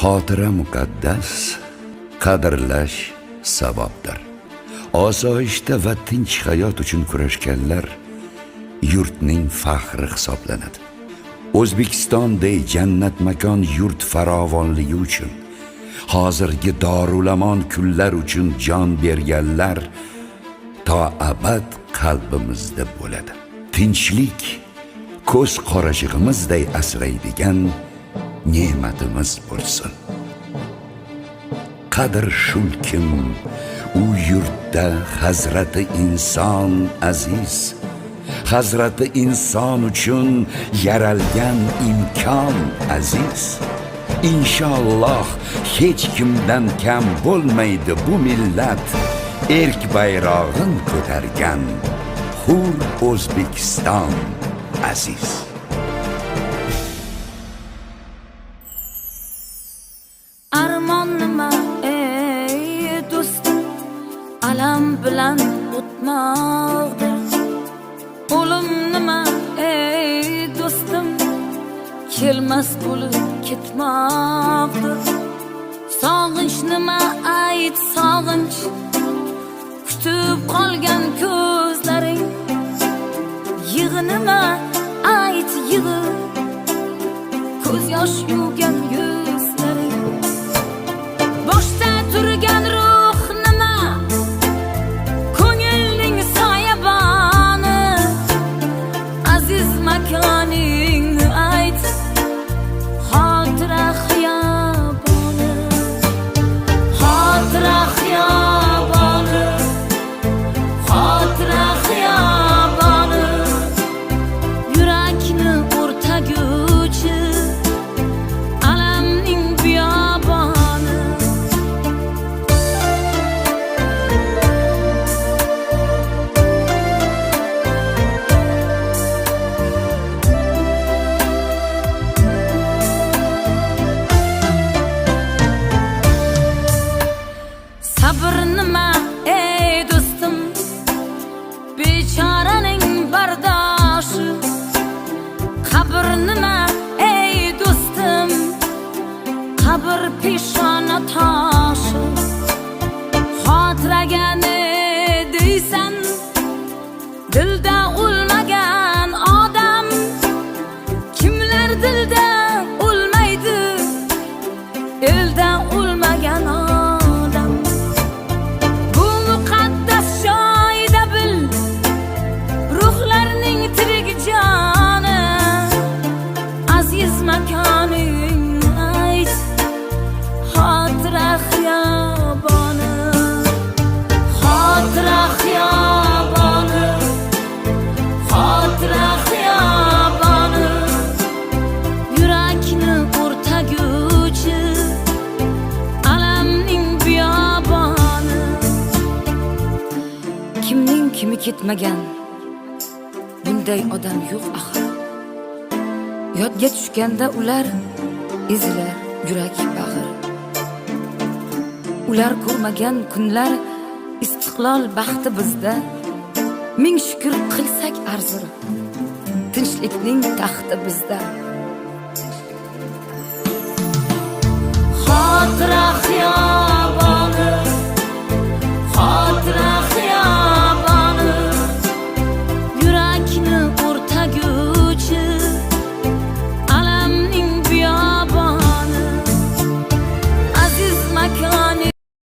Xotira muqaddas, qadrlash savobdir. Osoyishta va tinch hayot uchun kurashganlar yurtning faxri hisoblanadi. O'zbekistonday jannat makon yurt farovonligi uchun, hozirgi dorulamon kunlar uchun jon berganlar to abad qalbimizda bo'ladi. Tinchlik ko'z qorachig'imizday asraydigan ne'matimiz bo'lsin. Qadr shulkim u yurtda hazrati inson aziz, hazrati inson uchun yaralgan imkon aziz. Inshaalloh hech kimdan kam bo'lmaydi bu millat, erk bayrog'in ko'targan hur O'zbekiston aziz. Armon nima ey do'stim, alam bilan o'tmoqdir. O'lim nima ey do'stim, kelmas bo'lib ketmoqdir. Sog'inch nima ayt sog'inch, kutib qolgan ko'zlaring. Yig'i nima ayt yig'i, ko'z yosh yuvgan yuzlaring. Boshda turgan ruh nima, ko'ngilning soyaboni. Aziz makoningni ayt, xotira xiyoboni. Xotira xiyoboni, xotira xiyoboni. Yurakni o'rtaguvchi alamning biyoboni. Sabr nima ey do'stim, bechoraning bardoshi. Qabr nima ey do'stim, qabr peshona toshi. Xotiraga ne deysan, dilda o'lmagan odam. Kimlar dilda o'lmaydi, elda o'lmagan odam. Bu muqaddas joyda bil, ruhlarning tirik joni. Aziz makoning ayt, xotira xiyoboni. Xotira xiyoboni, xotira xiyoboni. Yurakni o'rtaguvchi alamning biyoboni. Kimning kimi ketmagan bunday odam yo'q axir. Yodga tushganda ular ezilar yurak bag'ir. Ular ko'rmagan kunlar istiqlol baxti bizda. Ming shukr qilsak arzir, tinchlikning taxti bizda. Xotira xiyoboni.